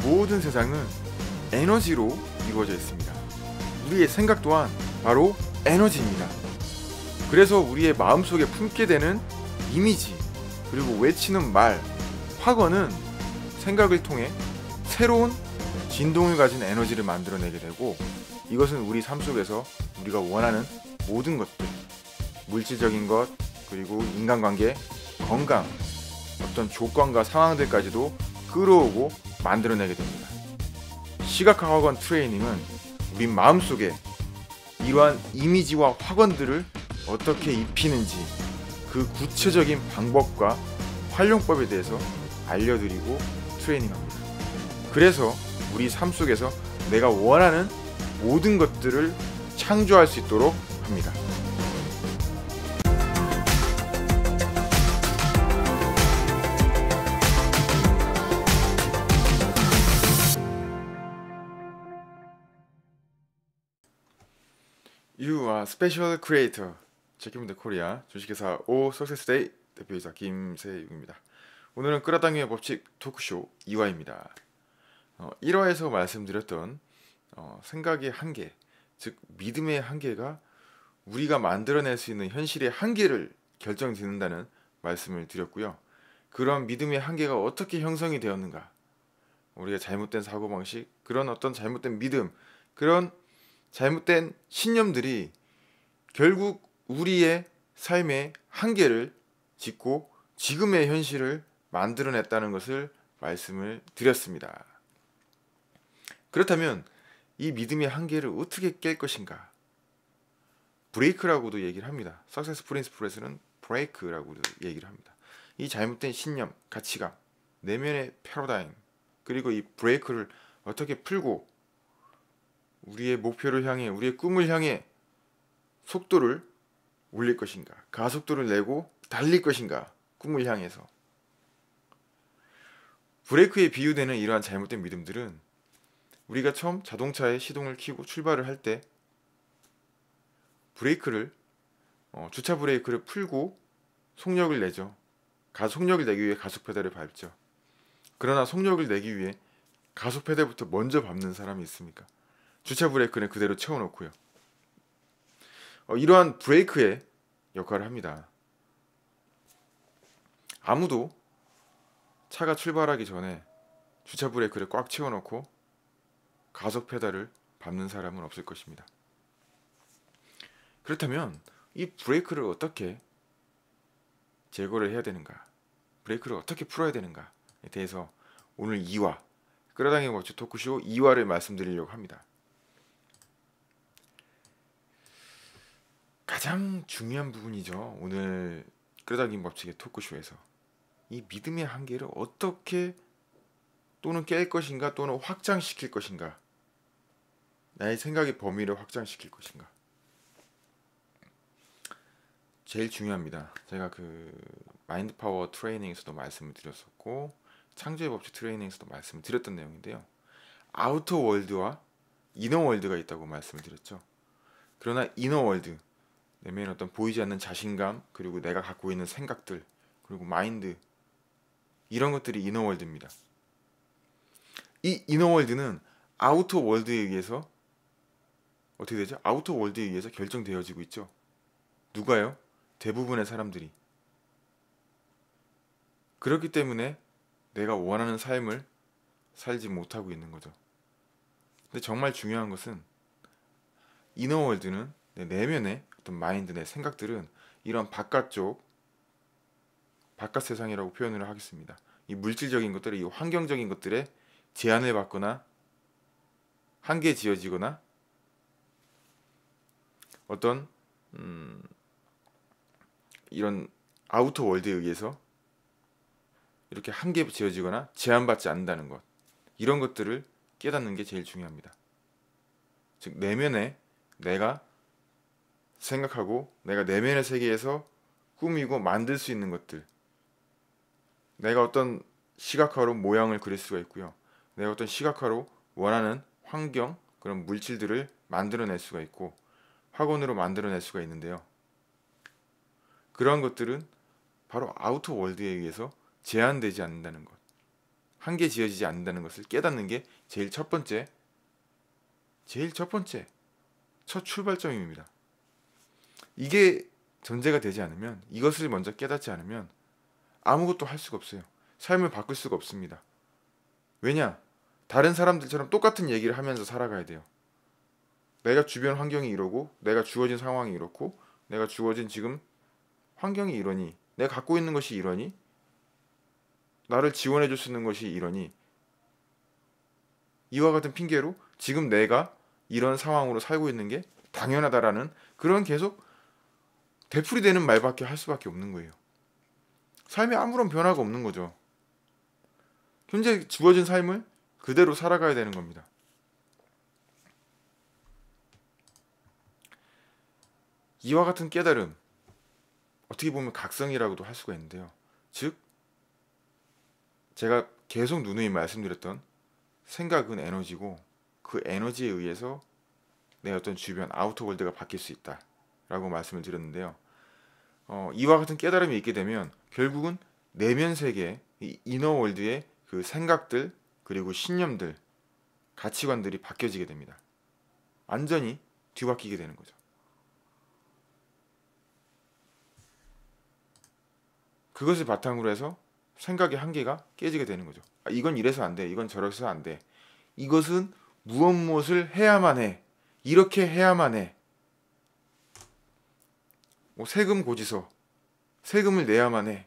모든 세상은 에너지로 이루어져 있습니다. 우리의 생각 또한 바로 에너지입니다. 그래서 우리의 마음속에 품게 되는 이미지, 그리고 외치는 말, 확언은 생각을 통해 새로운 진동을 가진 에너지를 만들어내게 되고, 이것은 우리 삶 속에서 우리가 원하는 모든 것들, 물질적인 것, 그리고 인간관계, 건강, 어떤 조건과 상황들까지도 끌어오고 만들어내게 됩니다. 시각화 확언 트레이닝은 우리 마음속에 이러한 이미지와 확언들을 어떻게 입히는지 그 구체적인 방법과 활용법에 대해서 알려드리고 트레이닝합니다. 그래서 우리 삶 속에서 내가 원하는 모든 것들을 창조할 수 있도록 합니다. You are special creator. 체크문드 코리아 주식회사 오 석세스데이 대표이사 김세육입니다. 오늘은 끌어당김의 법칙 토크쇼 2화입니다. 1화에서 말씀드렸던 생각의 한계, 즉 믿음의 한계가 우리가 만들어낼 수 있는 현실의 한계를 결정짓는다는 말씀을 드렸고요. 그런 믿음의 한계가 어떻게 형성이 되었는가, 우리가 잘못된 사고방식, 그런 어떤 잘못된 믿음, 그런 잘못된 신념들이 결국 우리의 삶의 한계를 짚고 지금의 현실을 만들어냈다는 것을 말씀을 드렸습니다. 그렇다면 이 믿음의 한계를 어떻게 깰 것인가? 브레이크라고도 얘기를 합니다. 석세스 프린시플에서는 브레이크라고도 얘기를 합니다. 이 잘못된 신념, 가치관, 내면의 패러다임, 그리고 이 브레이크를 어떻게 풀고 우리의 목표를 향해, 우리의 꿈을 향해 속도를 올릴 것인가, 가속도를 내고 달릴 것인가, 꿈을 향해서. 브레이크에 비유되는 이러한 잘못된 믿음들은 우리가 처음 자동차의 시동을 켜고 출발을 할 때 브레이크를 주차 브레이크를 풀고 속력을 내죠. 속력을 내기 위해 가속 페달을 밟죠. 그러나 속력을 내기 위해 가속 페달부터 먼저 밟는 사람이 있습니까? 주차 브레이크는 그대로 채워놓고요. 이러한 브레이크의 역할을 합니다. 아무도 차가 출발하기 전에 주차 브레이크를 꽉 채워놓고 가속 페달을 밟는 사람은 없을 것입니다. 그렇다면 이 브레이크를 어떻게 제거를 해야 되는가, 브레이크를 어떻게 풀어야 되는가에 대해서 오늘 2화 끌어당김의 법칙 토크쇼 2화를 말씀드리려고 합니다. 가장 중요한 부분이죠. 오늘 끌어당김 법칙의 토크쇼에서 이 믿음의 한계를 어떻게 또는 깰 것인가, 또는 확장시킬 것인가, 나의 생각의 범위를 확장시킬 것인가, 제일 중요합니다. 제가 그 마인드 파워 트레이닝에서도 말씀을 드렸었고 창조의 법칙 트레이닝에서도 말씀을 드렸던 내용인데요. 아우터 월드와 이너 월드가 있다고 말씀을 드렸죠. 그러나 이너 월드, 내면에 어떤 보이지 않는 자신감, 그리고 내가 갖고 있는 생각들, 그리고 마인드, 이런 것들이 이너 월드입니다. 이 이너 월드는 아우터 월드에 의해서 어떻게 되죠? 아우터 월드에 의해서 결정되어지고 있죠. 누가요? 대부분의 사람들이. 그렇기 때문에 내가 원하는 삶을 살지 못하고 있는 거죠. 근데 정말 중요한 것은 이너 월드는 내 내면의 어떤 마인드, 내 생각들은 이런 바깥 세상이라고 표현을 하겠습니다. 이 물질적인 것들이, 이 환경적인 것들에 제한을 받거나 한계 지어지거나 어떤 이런 아우터 월드에 의해서 이렇게 한계 지어지거나 제한받지 않는다는 것, 이런 것들을 깨닫는 게 제일 중요합니다. 즉 내면에 내가 생각하고 내가 내면의 세계에서 꾸미고 만들 수 있는 것들, 내가 어떤 시각화로 모양을 그릴 수가 있고요, 내가 어떤 시각화로 원하는 환경, 그런 물질들을 만들어낼 수가 있고 확언으로 만들어낼 수가 있는데요. 그러한 것들은 바로 아우터 월드에 의해서 제한되지 않는다는 것, 한계 지어지지 않는다는 것을 깨닫는 게 첫 출발점입니다. 이게 전제가 되지 않으면, 이것을 먼저 깨닫지 않으면 아무것도 할 수가 없어요. 삶을 바꿀 수가 없습니다. 왜냐? 다른 사람들처럼 똑같은 얘기를 하면서 살아가야 돼요. 내가 주변 환경이 이러고, 내가 주어진 상황이 이렇고, 내가 주어진 지금 환경이 이러니, 내가 갖고 있는 것이 이러니, 나를 지원해 줄 수 있는 것이 이러니, 이와 같은 핑계로 지금 내가 이런 상황으로 살고 있는 게 당연하다라는 그런 계속 되풀이되는 말밖에 할 수밖에 없는 거예요. 삶에 아무런 변화가 없는 거죠. 현재 주어진 삶을 그대로 살아가야 되는 겁니다. 이와 같은 깨달음, 어떻게 보면 각성이라고도 할 수가 있는데요. 즉, 제가 계속 누누이 말씀드렸던 생각은 에너지고, 그 에너지에 의해서 내 어떤 주변 아우터 월드가 바뀔 수 있다라고 말씀을 드렸는데요. 이와 같은 깨달음이 있게 되면 결국은 내면 세계, 이 이너 월드의 그 생각들, 그리고 신념들, 가치관들이 바뀌어지게 됩니다. 완전히 뒤바뀌게 되는 거죠. 그것을 바탕으로 해서 생각의 한계가 깨지게 되는 거죠. 이건 이래서 안 돼. 이건 저래서 안 돼. 이것은 무엇을 해야만 해. 이렇게 해야만 해. 뭐 세금 고지서, 세금을 내야만 해.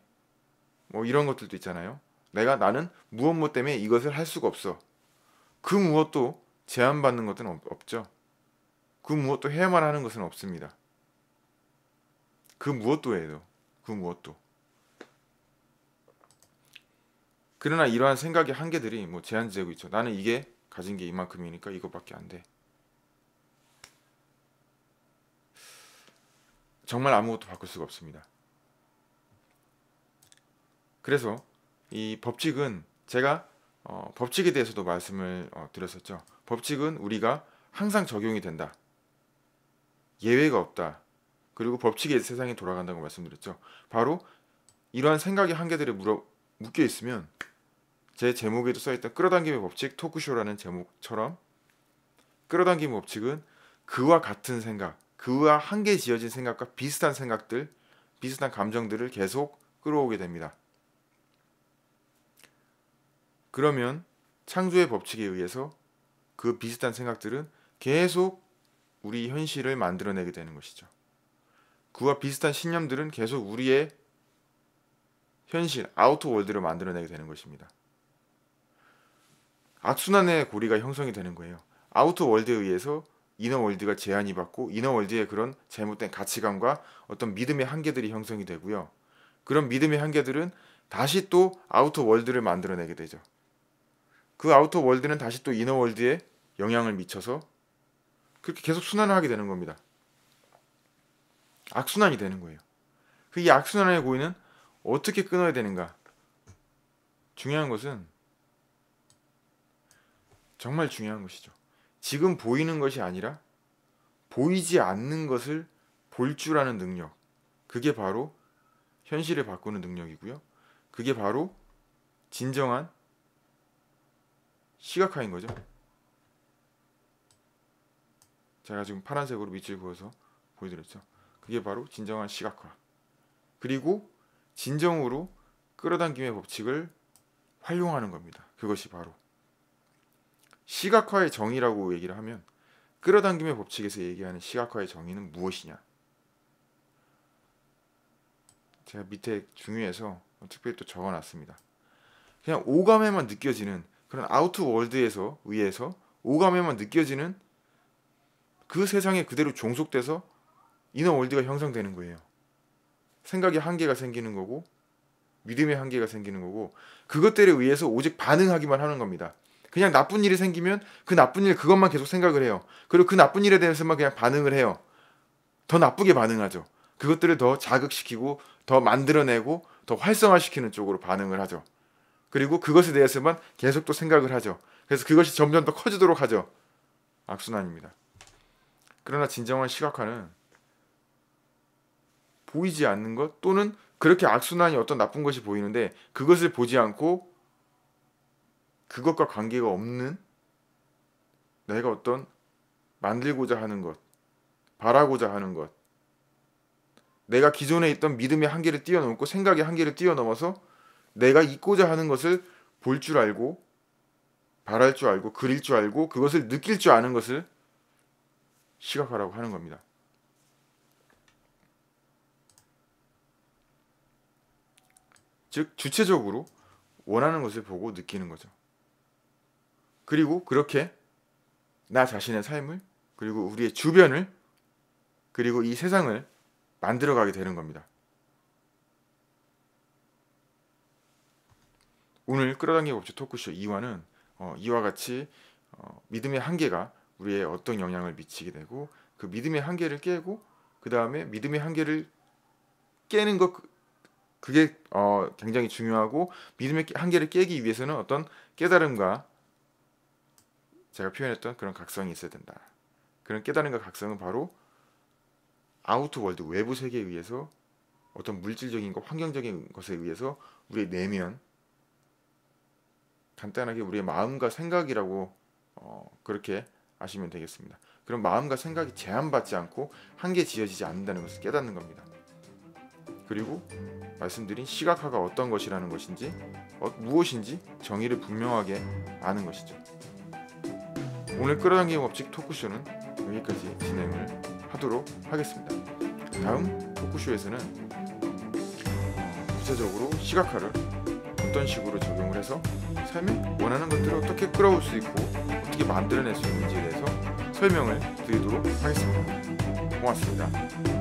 뭐 이런 것들도 있잖아요. 나는 무엇 때문에 이것을 할 수가 없어. 그 무엇도 제한받는 것은 없죠. 그 무엇도 해야만 하는 것은 없습니다. 그 무엇도 해도, 그 무엇도. 그러나 이러한 생각의 한계들이 뭐 제한되고 있죠. 나는 이게 가진 게 이만큼이니까 이것밖에 안 돼. 정말 아무것도 바꿀 수가 없습니다. 그래서 이 법칙은 제가 법칙에 대해서도 말씀을 드렸었죠. 법칙은 우리가 항상 적용이 된다. 예외가 없다. 그리고 법칙에 세상이 돌아간다고 말씀드렸죠. 바로 이러한 생각의 한계들이 묶여 있으면 제 제목에도 써있던 끌어당김의 법칙 토크쇼라는 제목처럼 끌어당김의 법칙은 그와 같은 생각, 그와 한계 지어진 생각과 비슷한 생각들, 비슷한 감정들을 계속 끌어오게 됩니다. 그러면 창조의 법칙에 의해서 그 비슷한 생각들은 계속 우리 현실을 만들어내게 되는 것이죠. 그와 비슷한 신념들은 계속 우리의 현실, 아우터 월드를 만들어내게 되는 것입니다. 악순환의 고리가 형성이 되는 거예요. 아우터 월드에 의해서 이너 월드가 제한이 받고 이너 월드의 그런 잘못된 가치관과 어떤 믿음의 한계들이 형성이 되고요. 그런 믿음의 한계들은 다시 또 아우터 월드를 만들어내게 되죠. 그 아우터 월드는 다시 또 이너 월드에 영향을 미쳐서 그렇게 계속 순환을 하게 되는 겁니다. 악순환이 되는 거예요. 이 악순환의 고리는 어떻게 끊어야 되는가? 중요한 것은 정말 중요한 것이죠. 지금 보이는 것이 아니라 보이지 않는 것을 볼 줄 아는 능력. 그게 바로 현실을 바꾸는 능력이고요. 그게 바로 진정한 시각화인 거죠. 제가 지금 파란색으로 밑을 그어서 보여드렸죠. 그게 바로 진정한 시각화. 그리고 진정으로 끌어당김의 법칙을 활용하는 겁니다. 그것이 바로 시각화의 정의라고 얘기를 하면 끌어당김의 법칙에서 얘기하는 시각화의 정의는 무엇이냐? 제가 밑에 중요해서 특별히 또 적어놨습니다. 그냥 오감에만 느껴지는 그런 아우트 월드에서 의해서 오감에만 느껴지는 그 세상에 그대로 종속돼서 이너 월드가 형성되는 거예요. 생각의 한계가 생기는 거고 믿음의 한계가 생기는 거고 그것들에 의해서 오직 반응하기만 하는 겁니다. 그냥 나쁜 일이 생기면 그 나쁜 일 그것만 계속 생각을 해요. 그리고 그 나쁜 일에 대해서만 그냥 반응을 해요. 더 나쁘게 반응하죠. 그것들을 더 자극시키고 더 만들어내고 더 활성화시키는 쪽으로 반응을 하죠. 그리고 그것에 대해서만 계속 또 생각을 하죠. 그래서 그것이 점점 더 커지도록 하죠. 악순환입니다. 그러나 진정한 시각화는 보이지 않는 것 또는 그렇게 악순환이 어떤 나쁜 것이 보이는데 그것을 보지 않고 그것과 관계가 없는 내가 어떤 만들고자 하는 것, 바라고자 하는 것, 내가 기존에 있던 믿음의 한계를 뛰어넘고 생각의 한계를 뛰어넘어서 내가 잊고자 하는 것을 볼 줄 알고 바랄 줄 알고 그릴 줄 알고 그것을 느낄 줄 아는 것을 시각화라고 하는 겁니다. 즉 주체적으로 원하는 것을 보고 느끼는 거죠. 그리고 그렇게 나 자신의 삶을 그리고 우리의 주변을 그리고 이 세상을 만들어가게 되는 겁니다. 오늘 끌어당기기 법칙 토크쇼 2화는 이와 같이 믿음의 한계가 우리의 어떤 영향을 미치게 되고 그 믿음의 한계를 깨고 그 다음에 믿음의 한계를 깨는 것 그게 굉장히 중요하고 믿음의 한계를 깨기 위해서는 어떤 깨달음과 제가 표현했던 그런 각성이 있어야 된다. 그런 깨달음과 각성은 바로 아우터 월드 외부 세계에 의해서 어떤 물질적인 것, 환경적인 것에 의해서 우리의 내면 간단하게 우리의 마음과 생각이라고 그렇게 아시면 되겠습니다. 그럼 마음과 생각이 제한받지 않고 한계 지어지지 않는다는 것을 깨닫는 겁니다. 그리고 말씀드린 시각화가 어떤 것이라는 것인지 무엇인지 정의를 분명하게 아는 것이죠. 오늘 끌어당기기 법칙 토크쇼는 여기까지 진행을 하도록 하겠습니다. 다음 토크쇼에서는 구체적으로 시각화를 어떤 식으로 적용을 해서 삶에 원하는 것들을 어떻게 끌어올 수 있고 어떻게 만들어낼 수 있는지에 대해서 설명을 드리도록 하겠습니다. 고맙습니다.